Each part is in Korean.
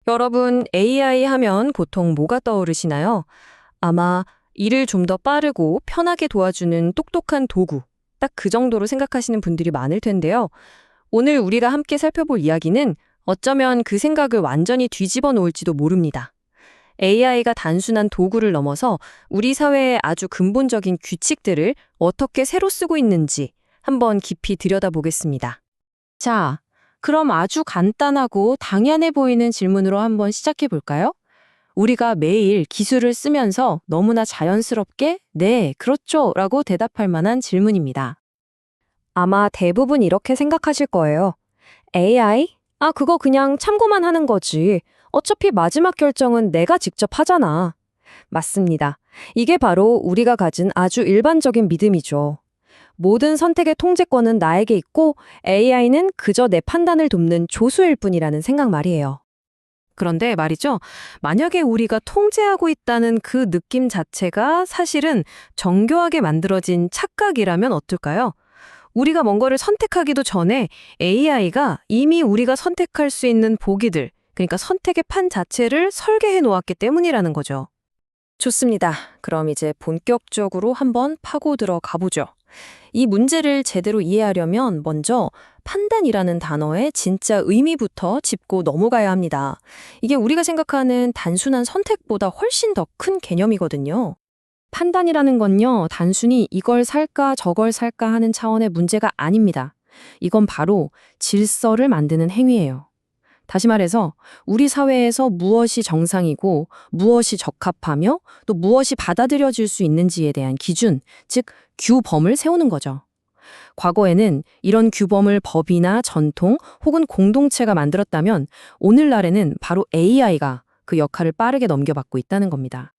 여러분, AI 하면 보통 뭐가 떠오르시나요? 아마 일을 좀 더 빠르고 편하게 도와주는 똑똑한 도구, 딱 그 정도로 생각하시는 분들이 많을 텐데요. 오늘 우리가 함께 살펴볼 이야기는 어쩌면 그 생각을 완전히 뒤집어 놓을지도 모릅니다. AI가 단순한 도구를 넘어서 우리 사회의 아주 근본적인 규칙들을 어떻게 새로 쓰고 있는지 한번 깊이 들여다보겠습니다. 자, 그럼 아주 간단하고 당연해 보이는 질문으로 한번 시작해 볼까요? 우리가 매일 기술을 쓰면서 너무나 자연스럽게 네, 그렇죠 라고 대답할 만한 질문입니다. 아마 대부분 이렇게 생각하실 거예요. AI? 아, 그거 그냥 참고만 하는 거지. 어차피 마지막 결정은 내가 직접 하잖아. 맞습니다. 이게 바로 우리가 가진 아주 일반적인 믿음이죠. 모든 선택의 통제권은 나에게 있고 AI는 그저 내 판단을 돕는 조수일 뿐이라는 생각 말이에요. 그런데 말이죠. 만약에 우리가 통제하고 있다는 그 느낌 자체가 사실은 정교하게 만들어진 착각이라면 어떨까요? 우리가 뭔가를 선택하기도 전에 AI가 이미 우리가 선택할 수 있는 보기들, 그러니까 선택의 판 자체를 설계해 놓았기 때문이라는 거죠. 좋습니다. 그럼 이제 본격적으로 한번 파고 들어가 보죠. 이 문제를 제대로 이해하려면 먼저 판단이라는 단어의 진짜 의미부터 짚고 넘어가야 합니다. 이게 우리가 생각하는 단순한 선택보다 훨씬 더 큰 개념이거든요. 판단이라는 건요, 단순히 이걸 살까 저걸 살까 하는 차원의 문제가 아닙니다. 이건 바로 질서를 만드는 행위예요. 다시 말해서 우리 사회에서 무엇이 정상이고 무엇이 적합하며 또 무엇이 받아들여질 수 있는지에 대한 기준, 즉 규범을 세우는 거죠. 과거에는 이런 규범을 법이나 전통 혹은 공동체가 만들었다면 오늘날에는 바로 AI가 그 역할을 빠르게 넘겨받고 있다는 겁니다.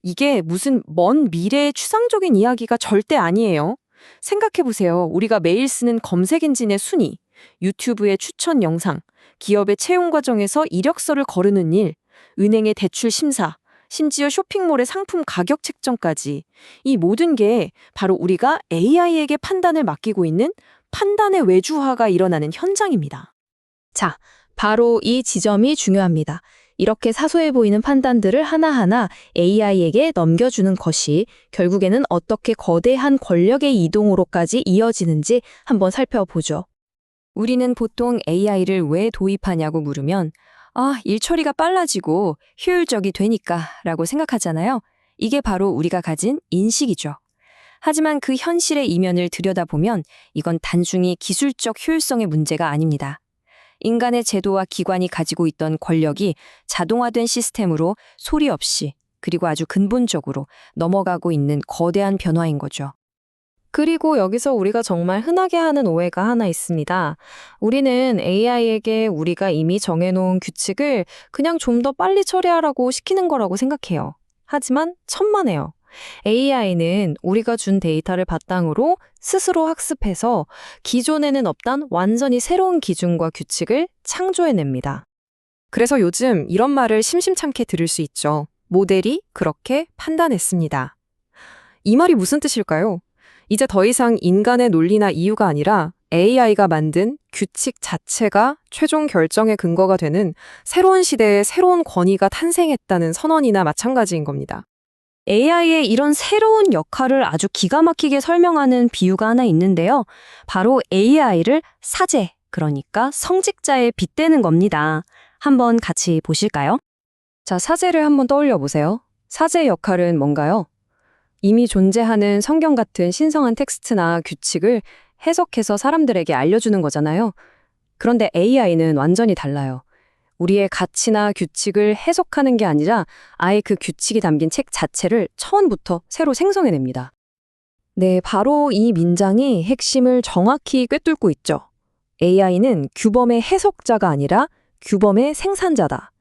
이게 무슨 먼 미래의 추상적인 이야기가 절대 아니에요. 생각해보세요. 우리가 매일 쓰는 검색 엔진의 순위, 유튜브의 추천 영상, 기업의 채용 과정에서 이력서를 거르는 일, 은행의 대출 심사, 심지어 쇼핑몰의 상품 가격 책정까지 이 모든 게 바로 우리가 AI에게 판단을 맡기고 있는 판단의 외주화가 일어나는 현장입니다. 자, 바로 이 지점이 중요합니다. 이렇게 사소해 보이는 판단들을 하나하나 AI에게 넘겨주는 것이 결국에는 어떻게 거대한 권력의 이동으로까지 이어지는지 한번 살펴보죠. 우리는 보통 AI를 왜 도입하냐고 물으면 일 처리가 빨라지고 효율적이 되니까 라고 생각하잖아요. 이게 바로 우리가 가진 인식이죠. 하지만 그 현실의 이면을 들여다보면 이건 단순히 기술적 효율성의 문제가 아닙니다. 인간의 제도와 기관이 가지고 있던 권력이 자동화된 시스템으로 소리 없이 그리고 아주 근본적으로 넘어가고 있는 거대한 변화인 거죠. 그리고 여기서 우리가 정말 흔하게 하는 오해가 하나 있습니다. 우리는 AI에게 우리가 이미 정해놓은 규칙을 그냥 좀 더 빨리 처리하라고 시키는 거라고 생각해요. 하지만 천만에요. AI는 우리가 준 데이터를 바탕으로 스스로 학습해서 기존에는 없던 완전히 새로운 기준과 규칙을 창조해냅니다. 그래서 요즘 이런 말을 심심찮게 들을 수 있죠. 모델이 그렇게 판단했습니다. 이 말이 무슨 뜻일까요? 이제 더 이상 인간의 논리나 이유가 아니라 AI가 만든 규칙 자체가 최종 결정의 근거가 되는 새로운 시대에 새로운 권위가 탄생했다는 선언이나 마찬가지인 겁니다. AI의 이런 새로운 역할을 아주 기가 막히게 설명하는 비유가 하나 있는데요. 바로 AI를 사제, 그러니까 성직자에 빗대는 겁니다. 한번 같이 보실까요? 자, 사제를 한번 떠올려 보세요. 사제의 역할은 뭔가요? 이미 존재하는 성경 같은 신성한 텍스트나 규칙을 해석해서 사람들에게 알려주는 거잖아요. 그런데 AI는 완전히 달라요. 우리의 가치나 규칙을 해석하는 게 아니라 아예 그 규칙이 담긴 책 자체를 처음부터 새로 생성해냅니다. 네, 바로 이 민장이 핵심을 정확히 꿰뚫고 있죠. AI는 규범의 해석자가 아니라 규범의 생산자다.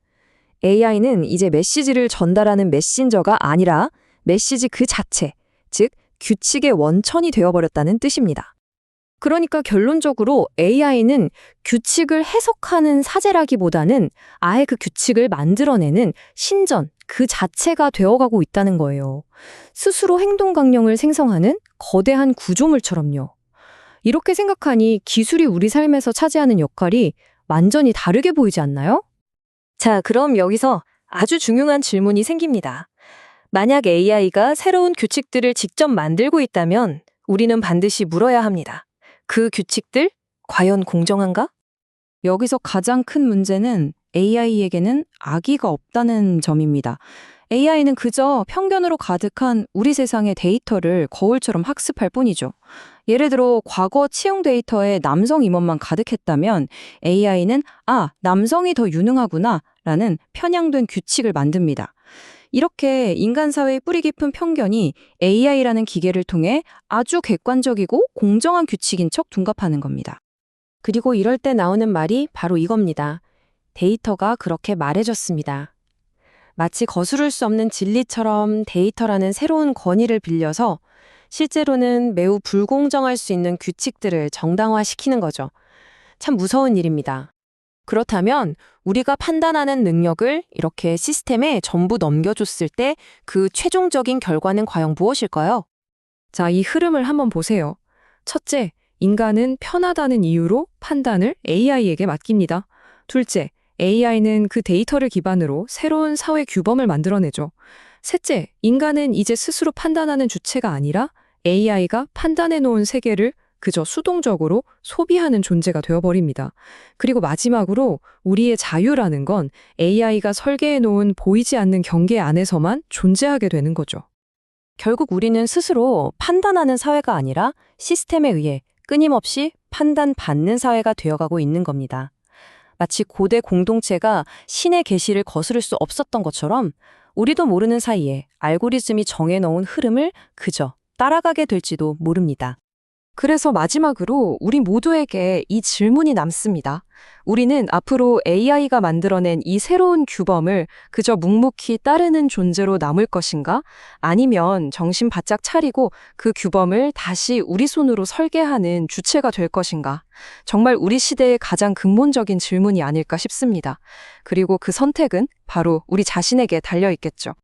AI는 이제 메시지를 전달하는 메신저가 아니라 메시지 그 자체, 즉 규칙의 원천이 되어버렸다는 뜻입니다. 그러니까 결론적으로 AI는 규칙을 해석하는 사제라기보다는 아예 그 규칙을 만들어내는 신전, 그 자체가 되어가고 있다는 거예요. 스스로 행동 강령을 생성하는 거대한 구조물처럼요. 이렇게 생각하니 기술이 우리 삶에서 차지하는 역할이 완전히 다르게 보이지 않나요? 자, 그럼 여기서 아주 중요한 질문이 생깁니다. 만약 AI가 새로운 규칙들을 직접 만들고 있다면 우리는 반드시 물어야 합니다. 그 규칙들 과연 공정한가? 여기서 가장 큰 문제는 AI에게는 악의가 없다는 점입니다. AI는 그저 편견으로 가득한 우리 세상의 데이터를 거울처럼 학습할 뿐이죠. 예를 들어 과거 채용 데이터에 남성 임원만 가득했다면 AI는 남성이 더 유능하구나 라는 편향된 규칙을 만듭니다. 이렇게 인간 사회의 뿌리 깊은 편견이 AI라는 기계를 통해 아주 객관적이고 공정한 규칙인 척 둔갑하는 겁니다. 그리고 이럴 때 나오는 말이 바로 이겁니다. 데이터가 그렇게 말해줬습니다. 마치 거스를 수 없는 진리처럼 데이터라는 새로운 권위를 빌려서 실제로는 매우 불공정할 수 있는 규칙들을 정당화시키는 거죠. 참 무서운 일입니다. 그렇다면 우리가 판단하는 능력을 이렇게 시스템에 전부 넘겨줬을 때 그 최종적인 결과는 과연 무엇일까요? 자, 이 흐름을 한번 보세요. 첫째, 인간은 편하다는 이유로 판단을 AI에게 맡깁니다. 둘째, AI는 그 데이터를 기반으로 새로운 사회 규범을 만들어내죠. 셋째, 인간은 이제 스스로 판단하는 주체가 아니라 AI가 판단해 놓은 세계를 그저 수동적으로 소비하는 존재가 되어버립니다. 그리고 마지막으로 우리의 자유라는 건 AI가 설계해 놓은 보이지 않는 경계 안에서만 존재하게 되는 거죠. 결국 우리는 스스로 판단하는 사회가 아니라 시스템에 의해 끊임없이 판단받는 사회가 되어가고 있는 겁니다. 마치 고대 공동체가 신의 계시를 거스를 수 없었던 것처럼 우리도 모르는 사이에 알고리즘이 정해놓은 흐름을 그저 따라가게 될지도 모릅니다. 그래서 마지막으로 우리 모두에게 이 질문이 남습니다. 우리는 앞으로 AI가 만들어낸 이 새로운 규범을 그저 묵묵히 따르는 존재로 남을 것인가? 아니면 정신 바짝 차리고 그 규범을 다시 우리 손으로 설계하는 주체가 될 것인가? 정말 우리 시대의 가장 근본적인 질문이 아닐까 싶습니다. 그리고 그 선택은 바로 우리 자신에게 달려 있겠죠.